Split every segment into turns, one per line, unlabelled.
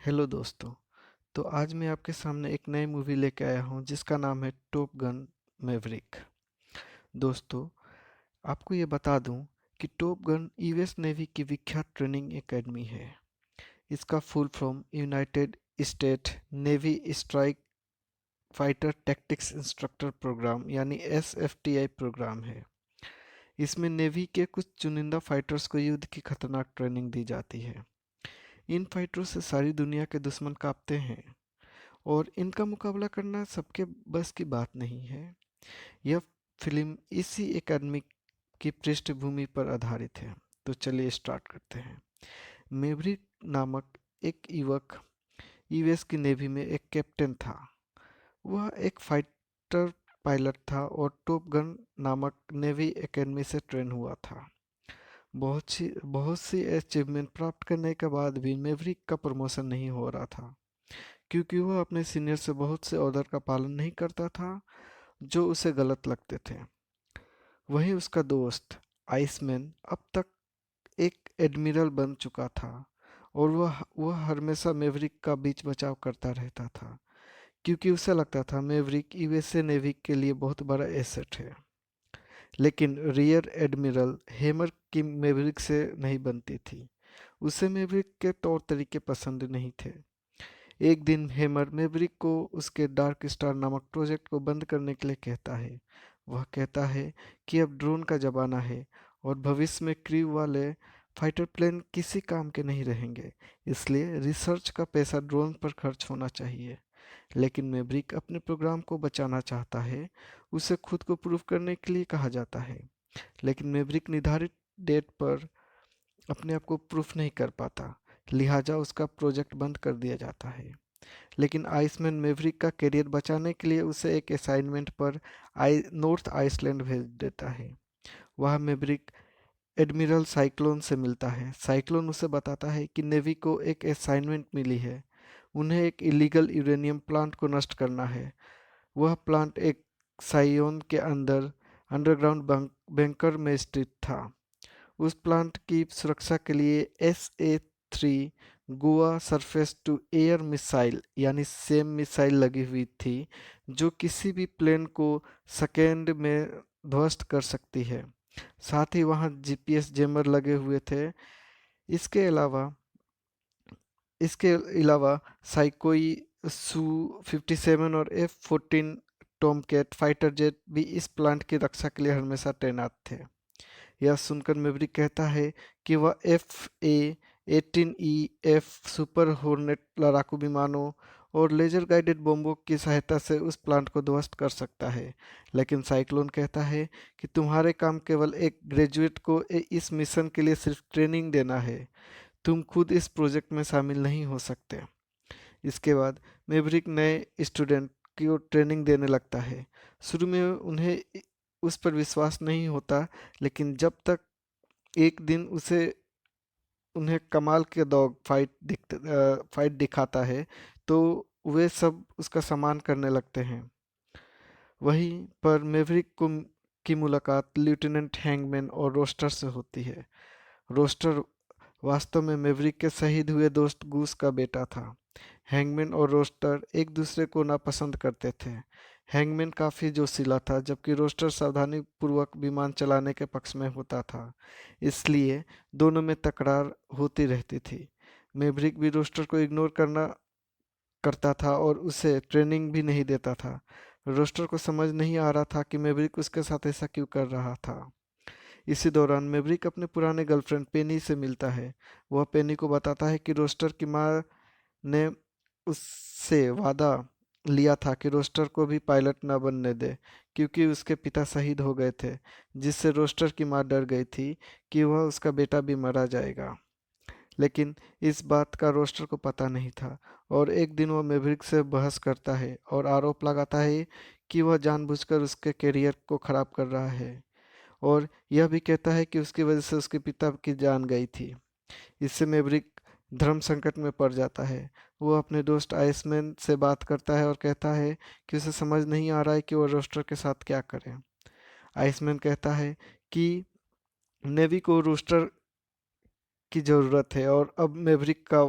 Hello दोस्तों। तो आज मैं आपके सामने एक नई मूवी लेके आया हूँ जिसका नाम है टॉप गन मैवरिक। दोस्तों, आपको ये बता दूँ कि टॉप गन यूएस नेवी की विख्यात ट्रेनिंग एकेडमी है। इसका full form United State navy strike fighter tactics instructor program यानी एसएफटीआई प्रोग्राम है। इसमें नेवी के कुछ चुनिंदा फाइटर्स को युद्ध की खतरनाक ट्रेनिंग दी जाती है। इन फाइटरों से सारी दुनिया के दुश्मन कांपते हैं और इनका मुकाबला करना सबके बस की बात नहीं है। यह फिल्म इसी एकेडमी की पृष्ठभूमि पर आधारित है। तो चलिए स्टार्ट करते हैं। मेवरिक नामक एक युवक यूएस की नेवी में एक कैप्टन था। वह एक फाइटर पायलट था और टॉप गन नामक नेवी एकेडमी से ट्रेन हुआ था। बहुत सी अचीवमेंट प्राप्त करने के बाद भी मेवरिक का प्रमोशन नहीं हो रहा था, क्योंकि वह अपने सीनियर से बहुत से ऑर्डर का पालन नहीं करता था जो उसे गलत लगते थे। वहीं उसका दोस्त आइसमैन अब तक एक एडमिरल बन चुका था और वह हमेशा मेवरिक का बीच बचाव करता रहता था, क्योंकि उसे लगता था मेवरिक यूएसए नेवी के लिए बहुत बड़ा एसेट है। लेकिन रियर एडमिरल हेमर की मेवरिक से नहीं बनती थी। उसे मेवरिक के तौर तरीके पसंद नहीं थे। एक दिन हेमर मैवरिक को उसके डार्क स्टार नामक प्रोजेक्ट को बंद करने के लिए कहता है। वह कहता है कि अब ड्रोन का जमाना है और भविष्य में क्रू वाले फाइटर प्लेन किसी काम के नहीं रहेंगे, इसलिए रिसर्च का पैसा ड्रोन पर खर्च होना चाहिए। लेकिन मैवरिक अपने प्रोग्राम को बचाना चाहता है। उसे खुद को प्रूव करने के लिए कहा जाता है, लेकिन मैवरिक निर्धारित डेट पर अपने आप को प्रूफ नहीं कर पाता, लिहाजा उसका प्रोजेक्ट बंद कर दिया जाता है। लेकिन आइसमैन मैवरिक का करियर बचाने के लिए उसे एक असाइनमेंट पर नॉर्थ आइसलैंड भेज देता है। वहाँ मैवरिक एडमिरल साइक्लोन से मिलता है। साइक्लोन उसे बताता है कि नेवी को एक असाइनमेंट मिली है। उन्हें एक इलीगल यूरेनियम प्लांट को नष्ट करना है। वह प्लांट एक साइयोन के अंदर अंडरग्राउंड बैंकर में स्थित था। उस प्लांट की सुरक्षा के लिए SA-3 Goa surface to air missile यानी सेम मिसाइल लगी हुई थी, जो किसी भी प्लेन को सेकेंड में ध्वस्त कर सकती है। साथ ही वहां जीपीएस जैमर लगे हुए थे। इसके अलावा इसके अलावा साइकोई Su-57 और F-14 टॉमकैट फाइटर जेट भी इस प्लांट की रक्षा के लिए हमेशा तैनात थे। यह सुनकर मैवरिक कहता है कि वह FA-18E-F सुपर हॉर्नेट लड़ाकू विमानों और लेजर गाइडेड बॉम्बों की सहायता से उस प्लांट को ध्वस्त कर सकता है। लेकिन साइक्लोन कहता है कि तुम्हारे काम केवल एक ग्रेजुएट को इस मिशन के लिए सिर्फ ट्रेनिंग देना है। तुम खुद इस प्रोजेक्ट में शामिल नहीं हो सकते। इसके बाद मैवरिक नए स्टूडेंट को ट्रेनिंग देने लगता है। शुरू में उन्हें उस पर विश्वास नहीं होता, लेकिन जब तक एक दिन उसे उन्हें कमाल के डॉग फाइट दिखाता है, तो वे सब उसका सम्मान करने लगते हैं। वहीं पर मैवरिक को की मुलाकात लेफ्टिनेंट हैंगमैन और रोस्टर से होती है। रोस्टर वास्तव में मैवरिक के शहीद हुए दोस्त गूस का बेटा था। हैंगमैन और रोस्टर एक दूसरे को नापसंद करते थे। हैंगमैन काफी जोशीला था, जबकि रोस्टर सावधानी पूर्वक विमान चलाने के पक्ष में होता था। इसलिए दोनों में तकरार होती रहती थी। मैवरिक भी रोस्टर को इग्नोर करता था और उसे ट्रेनिंग भी नहीं देता था। रोस्टर को समझ नहीं आ रहा था कि मैवरिक उसके साथ ऐसा क्यों कर रहा था। इसी दौरान मैवरिक अपने पुराने गर्लफ्रेंड पेनी से मिलता है। वह पेनी को बताता है कि रोस्टर की माँ ने उससे वादा लिया था कि रोस्टर को भी पायलट न बनने दे, क्योंकि उसके पिता शहीद हो गए थे, जिससे रोस्टर की माँ डर गई थी कि वह उसका बेटा भी मारा जाएगा। लेकिन इस बात का रोस्टर को पता नहीं था और एक दिन वह मैवरिक से बहस करता है और आरोप लगाता है कि वह जानबूझकर उसके करियर को खराब कर रहा है, और यह भी कहता है कि उसकी वजह से उसके पिता की जान गई थी। इससे मैवरिक धर्म संकट में पड़ जाता है। वो अपने दोस्त आइसमैन से बात करता है और कहता है कि उसे समझ नहीं आ रहा है कि वो रोस्टर के साथ क्या करे। आइसमैन कहता है कि नेवी को रोस्टर की ज़रूरत है और अब मैवरिक का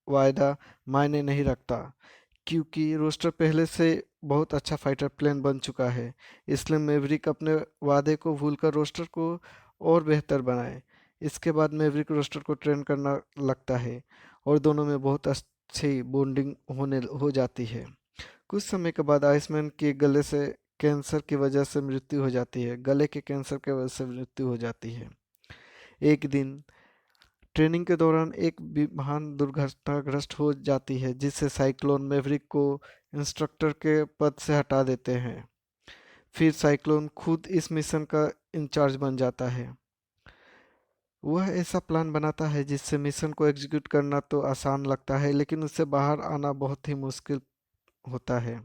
वायदा मायने नहीं रखता, क्योंकि रोस्टर पहले से बहुत अच्छा फाइटर प्लेन बन चुका है। इसलिए मैवरिक अपने वादे को भूलकर रोस्टर को और बेहतर बनाए। इसके बाद मैवरिक रोस्टर को ट्रेन करना लगता है और दोनों में बहुत अच्छी बॉन्डिंग होने हो जाती है। कुछ समय के बाद आइसमैन के गले से कैंसर की वजह से मृत्यु हो जाती है। गले के कैंसर की वजह से मृत्यु हो जाती है। एक दिन ट्रेनिंग के दौरान एक विमान दुर्घटनाग्रस्त हो जाती है, जिससे साइक्लोन मैवरिक को इंस्ट्रक्टर के पद से हटा देते हैं। फिर साइक्लोन खुद इस मिशन का इंचार्ज बन जाता है। वह ऐसा प्लान बनाता है जिससे मिशन को एग्जीक्यूट करना तो आसान लगता है, लेकिन उससे बाहर आना बहुत ही मुश्किल होता है।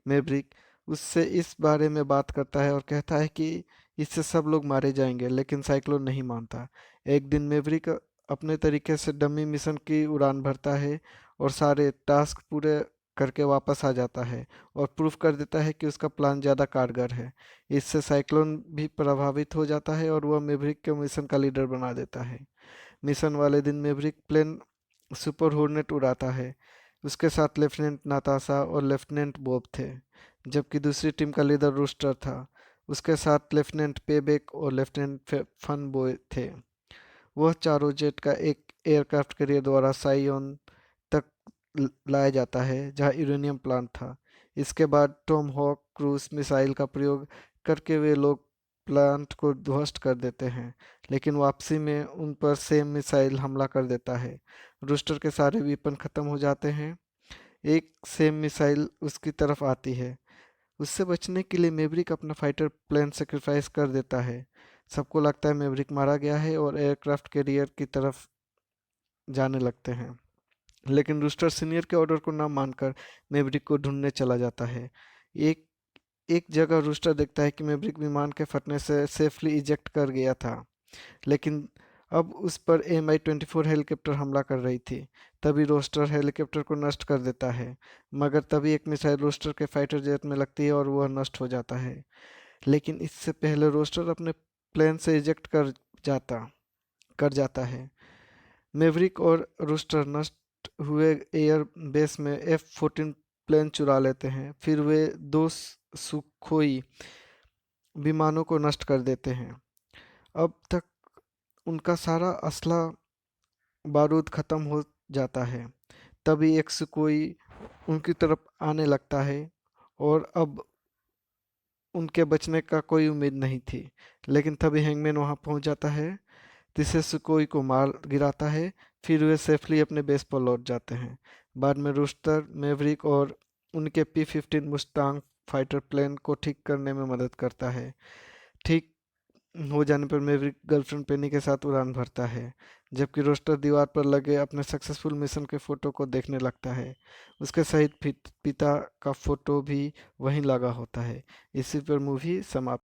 मैवरिक उससे इस बारे में बात करता है और कहता है कि इससे सब लोग मारे जाएंगे, लेकिन साइक्लोन नहीं मानता। एक दिन मैवरिक अपने तरीके से डमी मिशन की उड़ान भरता है और सारे टास्क पूरे करके वापस आ जाता है और प्रूफ कर देता है कि उसका प्लान ज़्यादा कारगर है। इससे साइक्लोन भी प्रभावित हो जाता है और वह मैवरिक के मिशन का लीडर बना देता है। मिशन वाले दिन मैवरिक प्लेन सुपर हॉर्नेट उड़ाता है। उसके साथ लेफ्टिनेंट नाताशा और लेफ्टिनेंट बॉब थे, जबकि दूसरी टीम का लीडर रूस्टर था। उसके साथ लेफ्टिनेंट पेबेक और लेफ्टिनेंट फन बॉय थे। वह चारों जेट का एक एयरक्राफ्ट कैरियर द्वारा साइओन तक लाया जाता है, जहां यूरेनियम प्लांट था। इसके बाद टॉम हॉक क्रूज मिसाइल का प्रयोग करके वे लोग प्लांट को ध्वस्त कर देते हैं, लेकिन वापसी में उन पर सेम मिसाइल हमला कर देता है। रूस्टर के सारे वेपन खत्म हो जाते हैं। एक सेम मिसाइल उसकी तरफ आती है। उससे बचने के लिए मैवरिक अपना फाइटर प्लेन सेक्रीफाइस कर देता है। सबको लगता है मैवरिक मारा गया है और एयरक्राफ्ट कैरियर की तरफ जाने लगते हैं, लेकिन रूस्टर सीनियर के ऑर्डर को ना मानकर मैवरिक को ढूंढने चला जाता है। एक एक जगह रूस्टर देखता है कि मैवरिक विमान के फटने से सेफली इजेक्ट कर गया था, लेकिन अब उस पर MI-24 हेलीकॉप्टर हमला कर रही थी। तभी रोस्टर हेलीकॉप्टर को नष्ट कर देता है, मगर तभी एक मिसाइल रोस्टर के फाइटर जेट में लगती है और वह नष्ट हो जाता है। लेकिन इससे पहले रोस्टर अपने प्लेन से इजेक्ट कर जाता है। मैवरिक और रूस्टर नष्ट हुए एयर बेस में F-14 प्लेन चुरा लेते हैं। फिर वे दो सुखोई विमानों को नष्ट कर देते हैं। अब तक उनका सारा असला बारूद खत्म हो जाता है। तभी एक सुखोई उनकी तरफ आने लगता है और अब उनके बचने का कोई उम्मीद नहीं थी। लेकिन तभी हैंगमैन वहां पहुंच जाता है, जिससे सुकोई को मार गिराता है। फिर वे सेफली अपने बेस पर लौट जाते हैं। बाद में रूस्टर मैवरिक और उनके P-15 मुस्तांग फाइटर प्लेन को ठीक करने में मदद करता है। ठीक हो जाने पर मैवरिक गर्लफ्रेंड पेनी के साथ उड़ान भरता है, जबकि रोस्टर दीवार पर लगे अपने सक्सेसफुल मिशन के फोटो को देखने लगता है। उसके शहीद पिता का फोटो भी वहीं लगा होता है। इसी पर मूवी समाप्त।